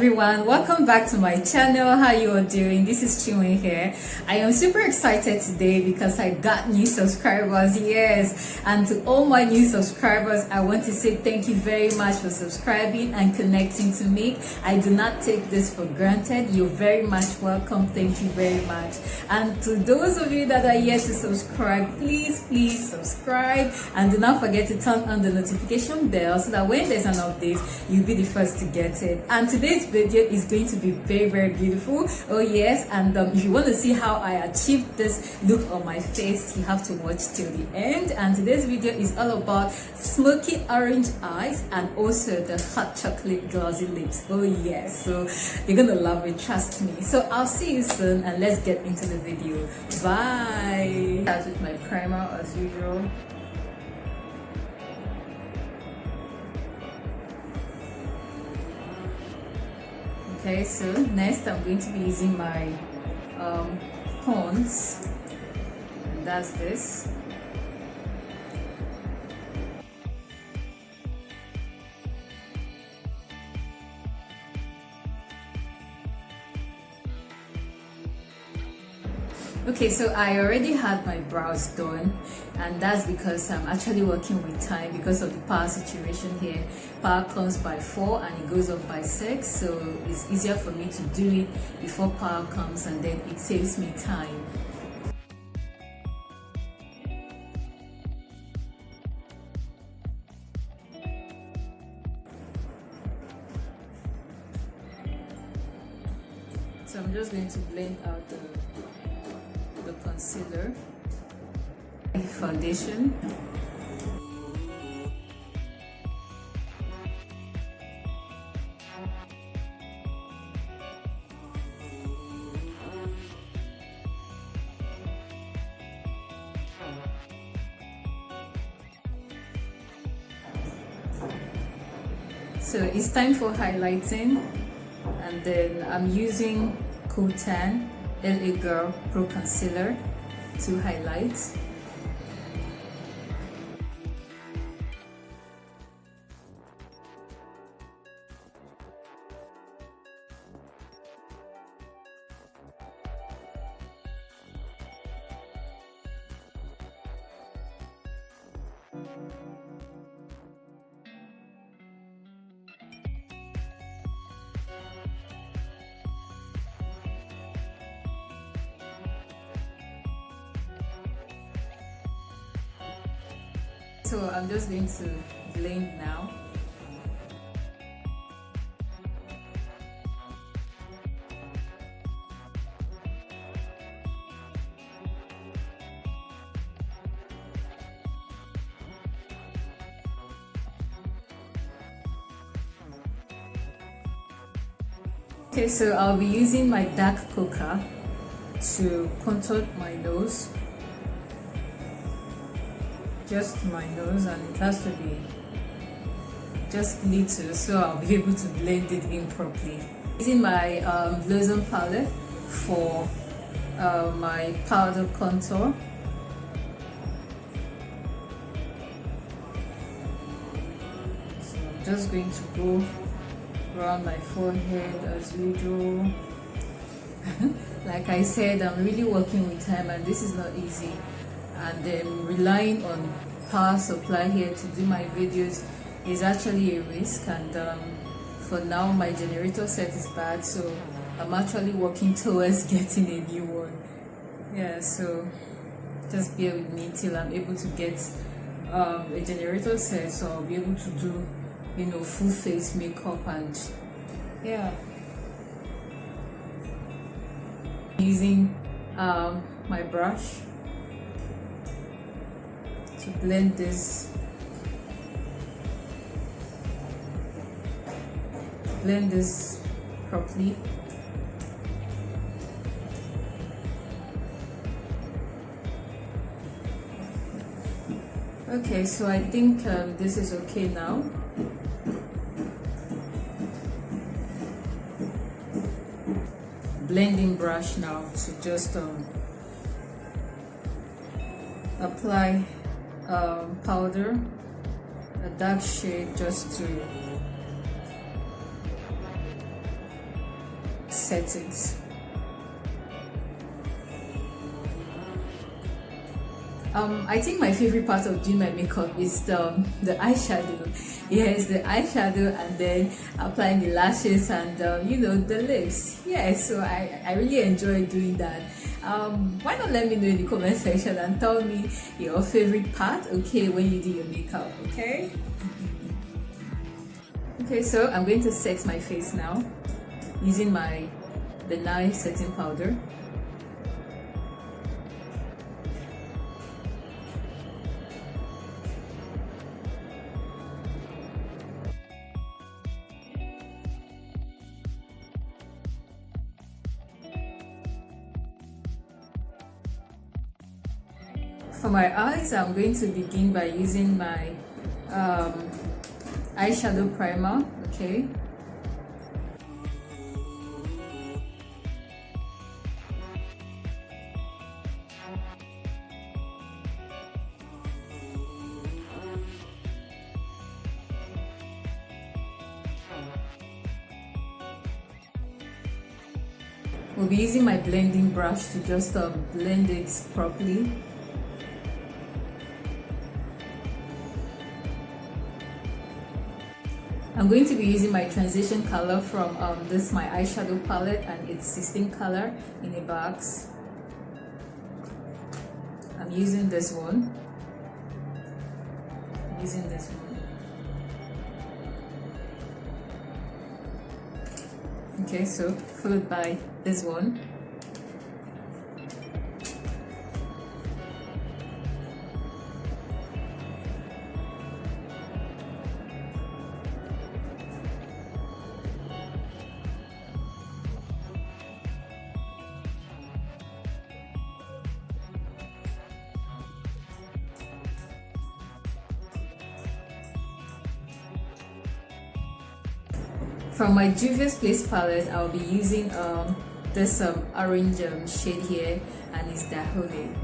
everyone, welcome back to my channel. How you all doing? This is Chinwe here. I am super excited today because I got new subscribers. Yes, and to all my new subscribers, I want to say thank you very much for subscribing and connecting to me. I do not take this for granted. You're very much welcome. Thank you very much. And to those of you that are yet to subscribe, please subscribe, and do not forget to turn on the notification bell so that when there's an update, you'll be the first to get it. And today's video is going to be very beautiful. Oh yes, and if you want to see how I achieved this look on my face, you have to watch till the end. And today's video is all about smoky orange eyes and also the hot chocolate glossy lips. Oh yes, so you're gonna love it, trust me. So I'll see you soon, and let's get into the video. Bye. Start with my primer as usual. Okay, so next I'm going to be using my Pond's, and that's this. Okay, so I already had my brows done, and that's because I'm actually working with time because of the power situation here. Power comes by 4 and it goes up by 6, so it's easier for me to do it before power comes, and then it saves me time. So I'm just going to blend out the concealer, foundation, so it's time for highlighting, and then I'm using coca LA Girl Pro Concealer to highlight. So I'm just going to blend now. Okay, so I'll be using my dark coca to contour my nose. Just my nose, and it has to be just little so I'll be able to blend it in properly. Using my Blossom palette for my powder contour. So I'm just going to go around my forehead as usual. Like I said, I'm really working with time, and this is not easy. And then relying on power supply here to do my videos is actually a risk, and for now my generator set is bad, so I'm actually working towards getting a new one. Yeah, so just bear with me till I'm able to get a generator set, so I'll be able to do, you know, full face makeup. And yeah, using my brush to blend this properly. Okay, so I think this is okay now. Blending brush now to just apply powder, a dark shade, just to settings. I think my favorite part of doing my makeup is the eyeshadow. Yes, the eyeshadow, and then applying the lashes and you know, the lips. Yeah, so I really enjoy doing that. Why not let me know in the comment section and tell me your favorite part, okay, when you do your makeup, okay? Okay, so I'm going to set my face now using the nice setting powder. For my eyes, I'm going to begin by using my eyeshadow primer, okay? We'll be using my blending brush to just blend it properly. I'm going to be using my transition color from this my eyeshadow palette, and it's 16 color in a box. I'm using this one. Okay, so followed by this one. From my Juvia's Place palette, I'll be using this orange shade here, and it's Dahove.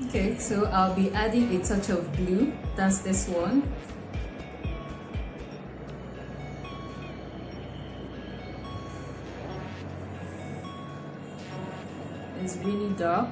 Okay, so I'll be adding a touch of blue. That's this one. It's really dark.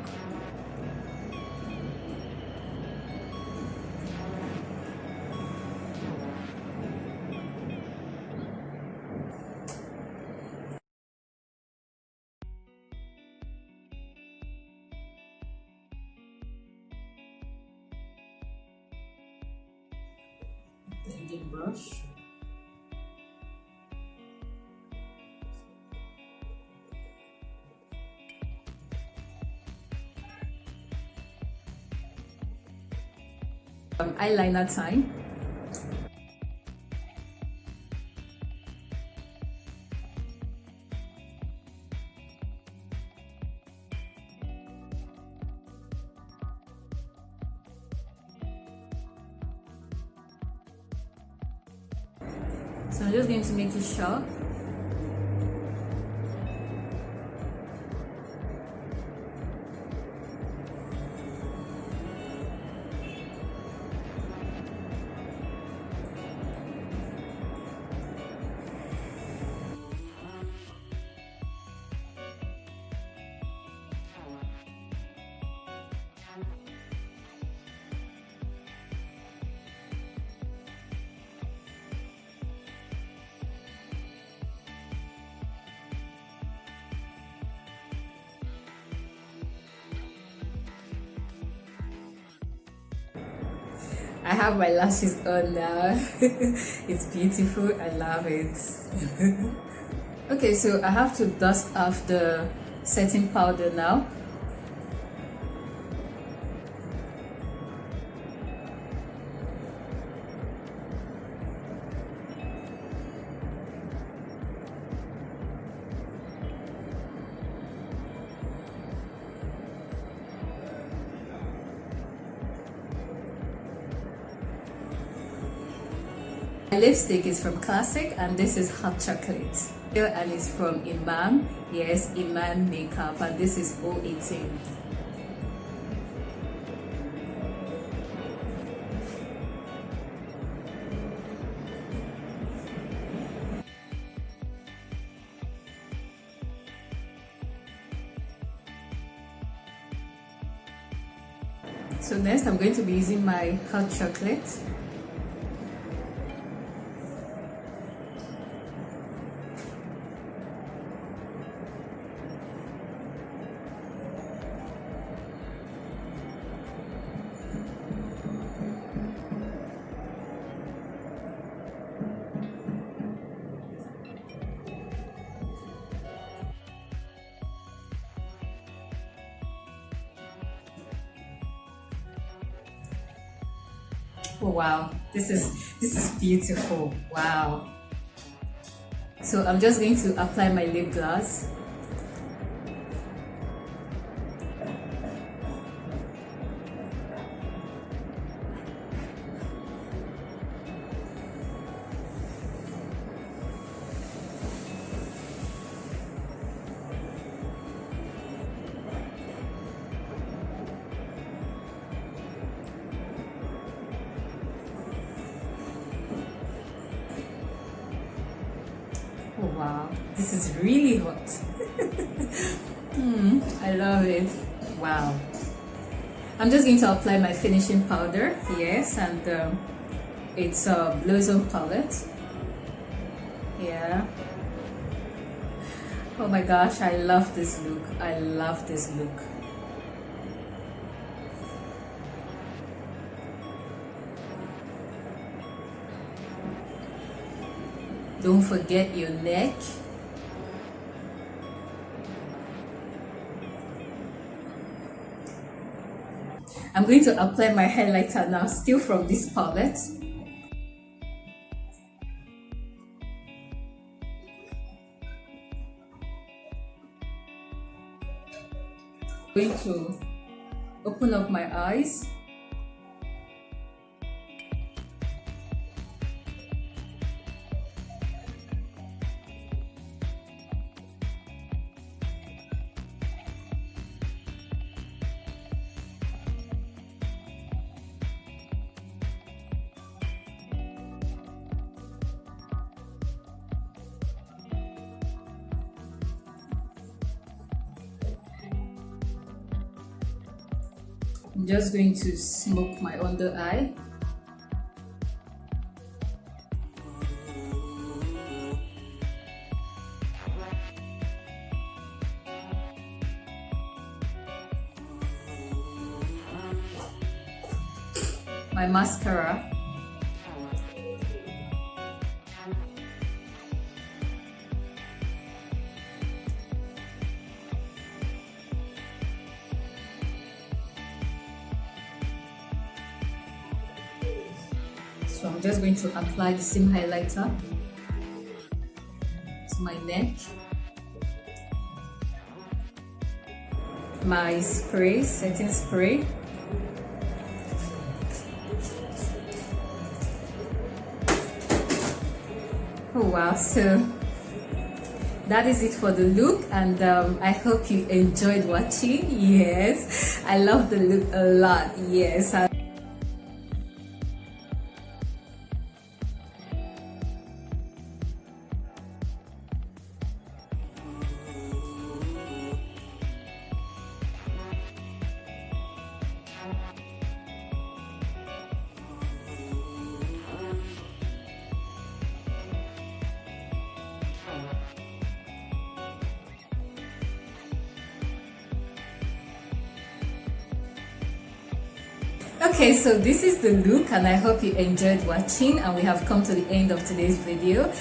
Blending brush. Eyeliner time. So I'm just going to make it sharp. I have my lashes on now. It's beautiful. I love it. Okay, so I have to dust off the setting powder now. My lipstick is from Classic and this is Hot Chocolate. And it's from Imam. Yes, Imam Makeup, and this is 018. So next I'm going to be using my Hot Chocolate. Oh wow, this is beautiful. Wow. So I'm just going to apply my lip gloss. Oh wow, this is really hot. I love it. Wow. I'm just going to apply my finishing powder. Yes, and it's a Blossom palette. Yeah. Oh my gosh, I love this look. I love this look. Don't forget your neck. I'm going to apply my highlighter now, still from this palette. Going to open up my eyes. I'm just going to smoke my under eye. My mascara. So I'm just going to apply the same highlighter to my neck. My spray, setting spray. Oh wow, so that is it for the look, and I hope you enjoyed watching. Yes, I love the look a lot. Yes. Okay, so this is the look, and I hope you enjoyed watching, and we have come to the end of today's video.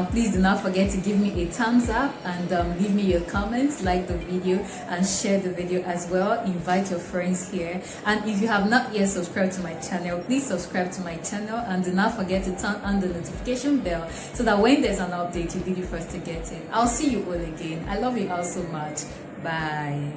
Please do not forget to give me a thumbs up and leave me your comments, like the video and share the video as well. Invite your friends here, and if you have not yet subscribed to my channel, please subscribe to my channel and do not forget to turn on the notification bell so that when there's an update you'll be the first to get it. I'll see you all again. I love you all so much. Bye.